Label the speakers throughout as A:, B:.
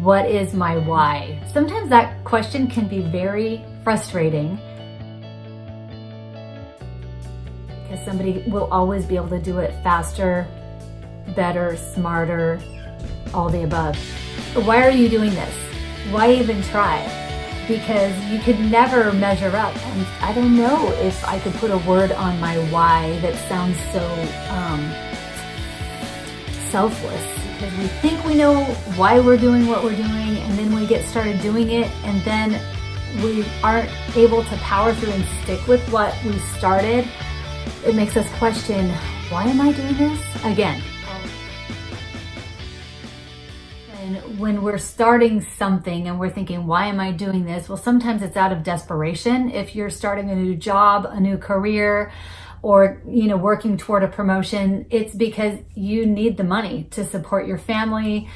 A: what is my why? Sometimes that question can be very frustrating because somebody will always be able to do it faster, better, smarter, all the above. Why are you doing this? Why even try? Because you could never measure up. And I don't know if I could put a word on my why that sounds so selfless. Because we think we know why we're doing what we're doing, and then we get started doing it, and then we aren't able to power through and stick with what we started. It makes us question, why am I doing this again? And when we're starting something and we're thinking, why am I doing this? Well, sometimes it's out of desperation. If you're starting a new job, a new career, or working toward a promotion, it's because you need the money to support your family,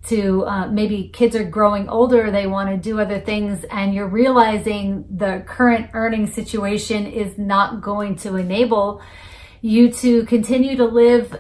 A: to maybe kids are growing older, they want to do other things, and you're realizing the current earning situation is not going to enable you to continue to live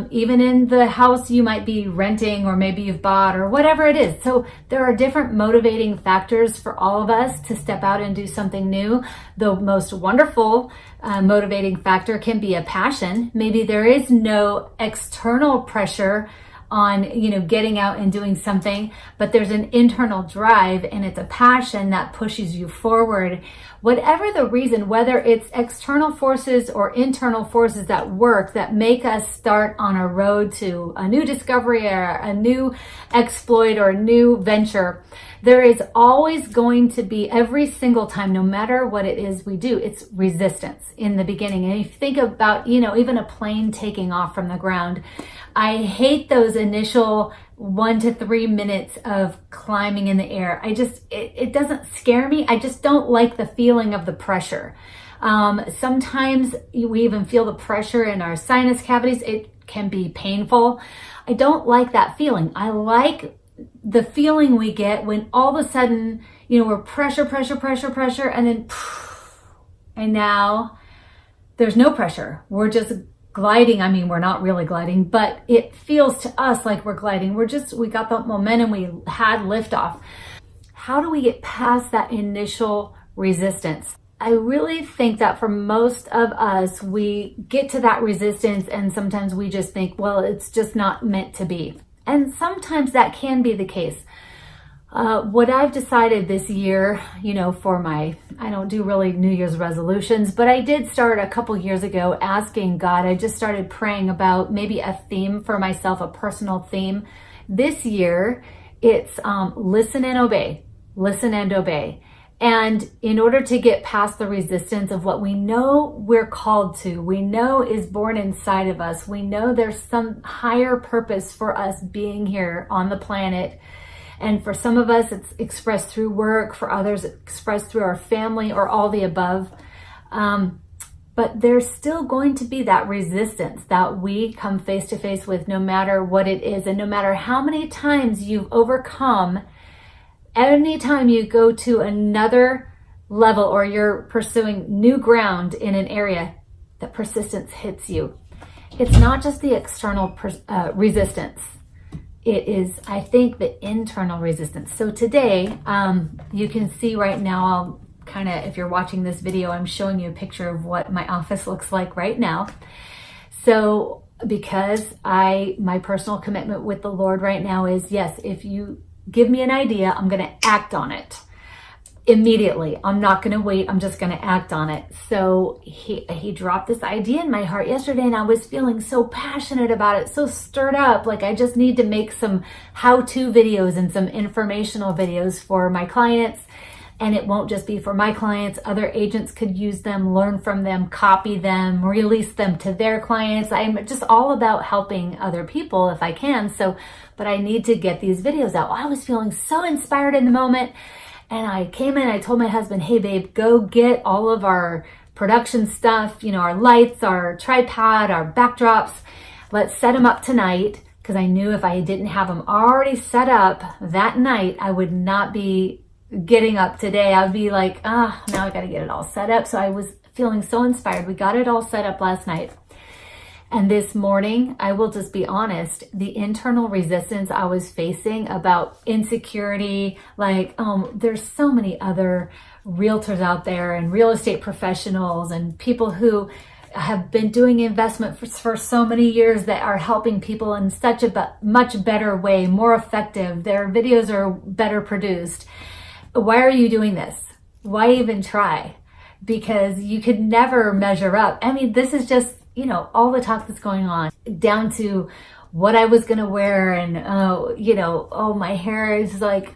A: even in the house you might be renting, or maybe you've bought, or whatever it is. So there are different motivating factors for all of us to step out and do something new. The most wonderful motivating factor can be a passion. Maybe there is no external pressure on getting out and doing something, but there's an internal drive, and it's a passion that pushes you forward. Whatever the reason, whether it's external forces or internal forces at work that make us start on a road to a new discovery or a new exploit or a new venture, there is always going to be, every single time, no matter what it is we do, it's resistance in the beginning. And if you think about, even a plane taking off from the ground, I hate those initial 1 to 3 minutes of climbing in the air. It doesn't scare me. I just don't like the feeling of the pressure. Sometimes we even feel the pressure in our sinus cavities. It can be painful. I don't like that feeling. I like the feeling we get when all of a sudden, we're pressure, and then, and now there's no pressure. We're just gliding. I mean, we're not really gliding, but it feels to us like we're gliding. We got the momentum, we had liftoff. How do we get past that initial resistance? I really think that for most of us, we get to that resistance and sometimes we just think, well, it's just not meant to be. And sometimes that can be the case. What I've decided this year, for I don't do really New Year's resolutions, but I did start a couple years ago asking God. I just started praying about maybe a theme for myself, a personal theme. This year, it's listen and obey, listen and obey. And in order to get past the resistance of what we know we're called to, we know is born inside of us, we know there's some higher purpose for us being here on the planet. And for some of us, it's expressed through work. For others, it's expressed through our family, or all the above. But there's still going to be that resistance that we come face to face with, no matter what it is. And no matter how many times you've overcome, anytime you go to another level or you're pursuing new ground in an area, the persistence hits you. It's not just the external resistance. It is, I think, the internal resistance. So today, you can see right now, if you're watching this video, I'm showing you a picture of what my office looks like right now. So because my personal commitment with the Lord right now is, yes, if you give me an idea, I'm going to act on it immediately. I'm not going to wait. I'm just going to act on it. So he dropped this idea in my heart yesterday, and I was feeling so passionate about it, so stirred up. Like I just need to make some how-to videos and some informational videos for my clients. And it won't just be for my clients. Other agents could use them, learn from them, copy them, release them to their clients. I'm just all about helping other people if I can. But I need to get these videos out. I was feeling so inspired in the moment. And I came in, I told my husband, hey babe, go get all of our production stuff, our lights, our tripod, our backdrops. Let's set them up tonight. Because I knew if I didn't have them already set up that night, I would not be getting up today. I'd be like, now I got to get it all set up. So I was feeling so inspired. We got it all set up last night. And this morning, I will just be honest, the internal resistance I was facing about insecurity, like, there's so many other realtors out there and real estate professionals and people who have been doing investment for so many years that are helping people in such a much better way, more effective. Their videos are better produced. Why are you doing this? Why even try? Because you could never measure up. I mean, this is just, all the talk that's going on, down to what I was going to wear and, my hair is like,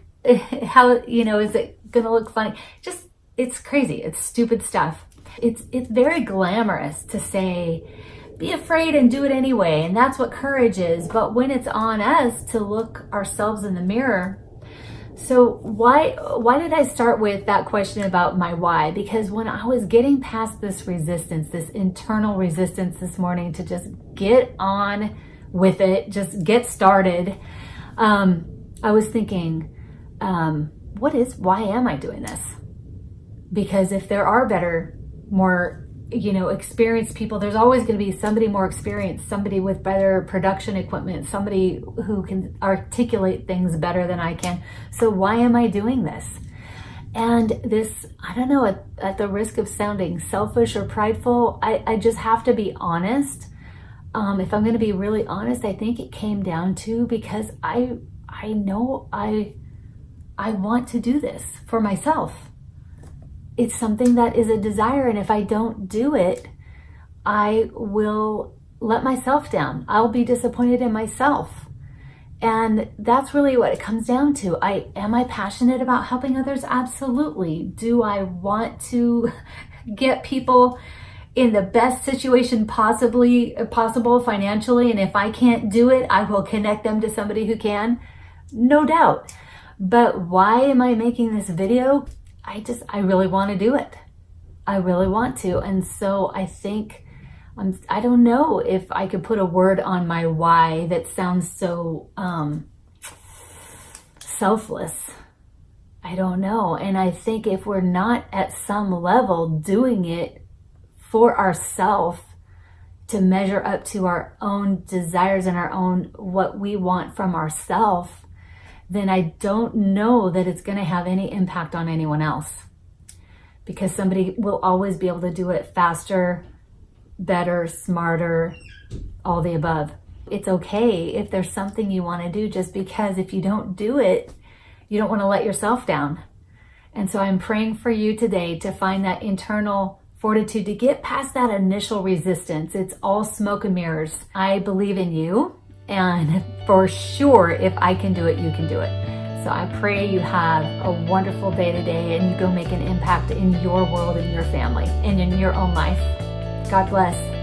A: how, is it going to look funny? Just, it's crazy. It's stupid stuff. It's very glamorous to say, be afraid and do it anyway. And that's what courage is. But when it's on us to look ourselves in the mirror. So why did I start with that question about my why? Because when I was getting past this resistance, this internal resistance this morning to just get on with it, just get started, I was thinking, why am I doing this? Because if there are better, more, experienced people, there's always going to be somebody more experienced, somebody with better production equipment, somebody who can articulate things better than I can. So why am I doing this? And this, I don't know, at the risk of sounding selfish or prideful, I just have to be honest. If I'm going to be really honest, I think it came down to because I know I want to do this for myself. It's something that is a desire, and if I don't do it, I will let myself down. I'll be disappointed in myself. And that's really what it comes down to. Am I passionate about helping others? Absolutely. Do I want to get people in the best situation possible financially? And if I can't do it, I will connect them to somebody who can. No doubt. But why am I making this video? I really want to do it. I really want to. And so I think, I don't know if I could put a word on my why that sounds so selfless. I don't know. And I think if we're not at some level doing it for ourselves to measure up to our own desires and our own, what we want from ourselves, then I don't know that it's going to have any impact on anyone else, because somebody will always be able to do it faster, better, smarter, all the above. It's okay if there's something you want to do, just because if you don't do it, you don't want to let yourself down. And so I'm praying for you today to find that internal fortitude to get past that initial resistance. It's all smoke and mirrors. I believe in you. And for sure, if I can do it, you can do it. So I pray you have a wonderful day today and you go make an impact in your world, in your family, and in your own life. God bless.